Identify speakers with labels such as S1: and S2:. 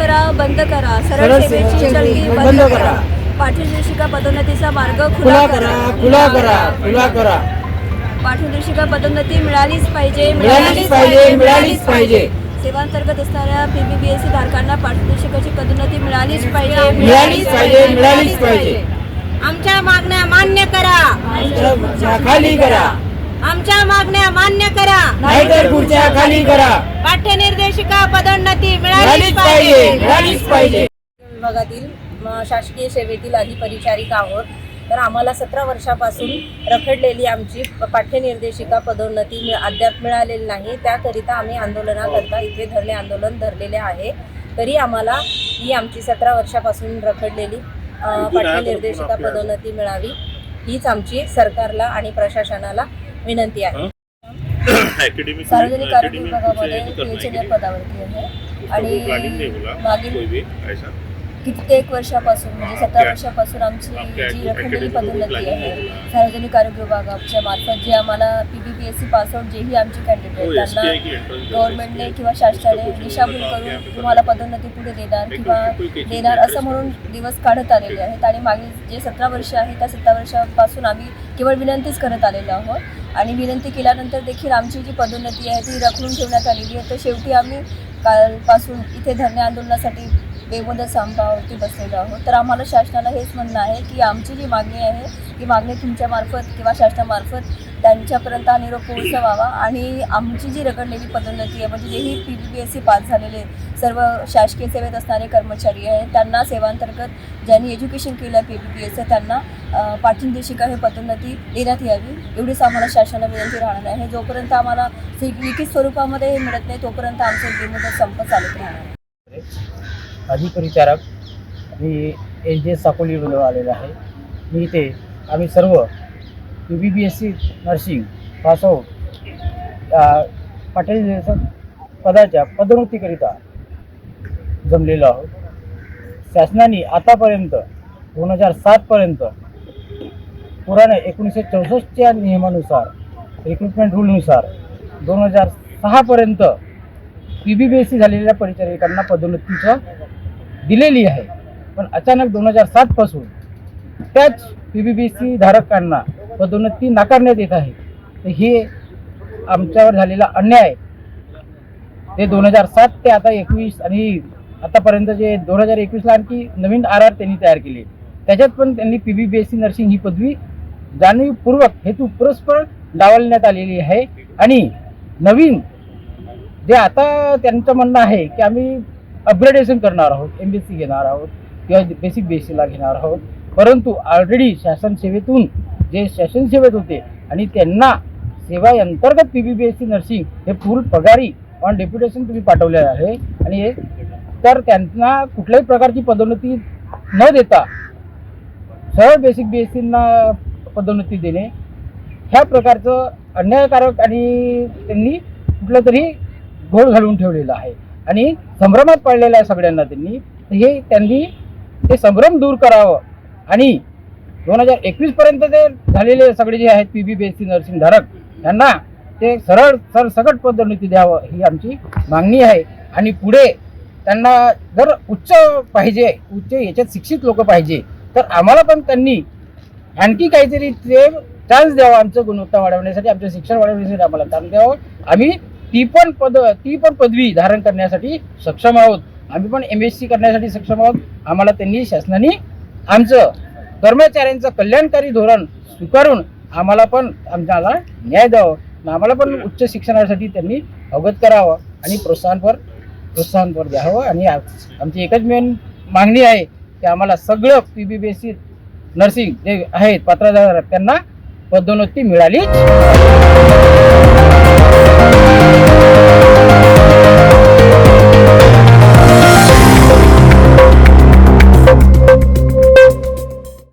S1: करा, बंद करा. सरळ सेवेची चळवळ बंद करा. पाठ्यशिक्षिका पदोन्नतीचा मार्ग खुला करा.
S2: खुला करा, खुला करा.
S1: पाठ्यशिक्षिका पदोन्नती मिळालीच पाहिजे,
S2: मिळालीच पाहिजे.
S1: सेवांतर्गत असणाऱ्या PBBSC धारकांना पाठ्यशिक्षकाची पदोन्नती मिळालीच पाहिजे,
S2: मिळालीच पाहिजे.
S3: आमच्या मागण्या मान्य करा,
S2: खाली करा,
S3: आमच्या मागण्या मान्य करा,
S2: नाहीतर खुर्च्या खाली करा.
S3: पाठ्यनिर्देशिका पदोन्नती
S2: मिळालीच पाहिजे.
S3: विभागातील शासकीय सेवेतील अधिपरिचारिका आहोत. तर आम्हाला 17 वर्षापासून रखडलेली आमची पाठ्यनिर्देशिका पदोन्नती अद्याप मिळालेली नाही. त्याकरिता आम्ही आंदोलनाकरता इथे धरणे आंदोलन धरलेले आहे. तरी आम्हाला ही आमची 17 वर्षापासून रखडलेली पाठ्यनिर्देशिका पदोन्नती मिळावी हीच आमची सरकारला आणि प्रशासनाला विनंती आहे. सार्वजनिक आरोग्य विभागामध्ये PHL पदावरती आहे आणि मागील कित्येक वर्षापासून म्हणजे 17 वर्षापासून आमची जी रखडलेली पदोन्नती आहे सार्वजनिक आरोग्य विभागाच्या मार्फत जे आम्हाला PBBSC पासआउट जेही आमचे कॅन्डिडेट त्यांना गव्हर्नमेंटने किंवा शासनाने दिशाभूल करून तुम्हाला पदोन्नती पुढे देणार असं म्हणून दिवस काढत आलेले आहेत. आणि मागील जे 17 वर्ष आहे त्या 17 वर्षापासून आम्ही केवळ विनंतीच करत आलेलो आहोत आणि विनंती केल्यानंतर देखील आमची जी पदोन्नती आहे ती रखडून ठेवण्यात आलेली आहे. तर शेवटी आम्ही कालपासून इथे धरणे आंदोलनासाठी बेमुदत संपावरती बसलेलो आहोत. तर आम्हाला शासनाला हेच म्हणणं आहे की आमची जी मागणी आहे ती मागणी तुमच्यामार्फत किंवा शासनामार्फत त्यांच्यापर्यंत हा निरोप पोहोचवावा आणि आमची जी रखडलेली पदोन्नती आहे म्हणजे जेही PBBSC पास झालेले सर्व शासकीय सेवेत असणारे कर्मचारी आहेत त्यांना सेवांतर्गत ज्यांनी एज्युकेशन केलं PBBSC त्यांना पाठ्यनिर्देशिका हे पदोन्नती देण्यात यावी एवढीच आम्हाला शासनाला विनंती राहणार आहे. जोपर्यंत आम्हाला लिखित स्वरूपामध्ये हे मिळत नाही तोपर्यंत आमचं बेमुदत संप चालत राहणार आहे.
S4: अधिपरिचारक मी LGS साकोलीवरून आलेलो आहे. मी इथे आम्ही सर्व PBBSC नर्सिंग पासआउट पाठ्यनिर्देशक पदाच्या पदोन्नतीकरिता जमलेलो आहोत. शासनाने आतापर्यंत 2007पर्यंत पुराणे 1964च्या नियमानुसार रिक्रुटमेंट रूलनुसार 2006पर्यंत PBBSC झालेल्या परिचारिकांना पदोन्नतीचं दिलेली आहे. पण अचानक 2007 पासून त्याच PBBSC धारकांना पदोन्नती नाकारण्यात येत आहे. तर हे आमच्यावर झालेला अन्याय ते 2007 ते आता 21 आणि आतापर्यंत जे 2021ला आणखी नवीन RR त्यांनी तयार केले त्याच्यात पण त्यांनी PBBSC नर्सिंग ही पदवी जाणीवपूर्वक हेतू परस्पर डावलण्यात आलेली आहे. आणि नवीन जे आता त्यांचं म्हणणं आहे की आम्ही अपग्रेडेशन करणार आहोत, MBSC घेणार आहोत किंवा बेसिक BSCला घेणार आहोत. परंतु ऑलरेडी शासन सेवेतून जे शासन सेवेत होते आणि त्यांना सेवा अंतर्गत PBBSC नर्सिंग हे फुल पगारी ऑन डेप्युटेशन तुम्ही पाठवले आहे आणि हे तर त्यांना कुठल्याही प्रकारची पदोन्नती न देता सरळ बेसिक BSCना पदोन्नती देणे ह्या प्रकारचं अन्यायकारक आणि त्यांनी कुठलं तरी घोळ घालून ठेवलेला आहे आणि संभ्रमात पडलेला आहे सगळ्यांना. त्यांनी ते संभ्रम दूर करावं आणि 2021 पर्यंत ते झालेले सगळे जे आहेत PBBSC नर्सिंग धारक त्यांना ते सरसकट पदोन्नती द्यावं ही आमची मागणी आहे. आणि पुढे त्यांना जर उच्च याच्यात शिक्षित लोक पाहिजे तर आम्हाला पण त्यांनी आणखी काहीतरी ते चान्स द्यावा आमचं गुणवत्ता वाढवण्यासाठी आमचं शिक्षण वाढवण्यासाठी आम्हाला चान्स द्यावं. आम्ही ती पण पदवी धारण करण्यासाठी सक्षम आहोत. आम्ही पण MSc करण्यासाठी सक्षम आहोत. आम्हाला त्यांनी शासनाने आमचं कर्मचाऱ्यांचं कल्याणकारी धोरण स्वीकारून आम्हाला न्याय द्यावं आम्हाला पण उच्च शिक्षणासाठी त्यांनी अवगत करावं आणि प्रोत्साहनपर द्यावं. आणि आमची एकच मेन मागणी आहे की आम्हाला सगळं PBBSC नर्सिंग जे आहेत पात्रधारक त्यांना पदोन्नती मिळालीच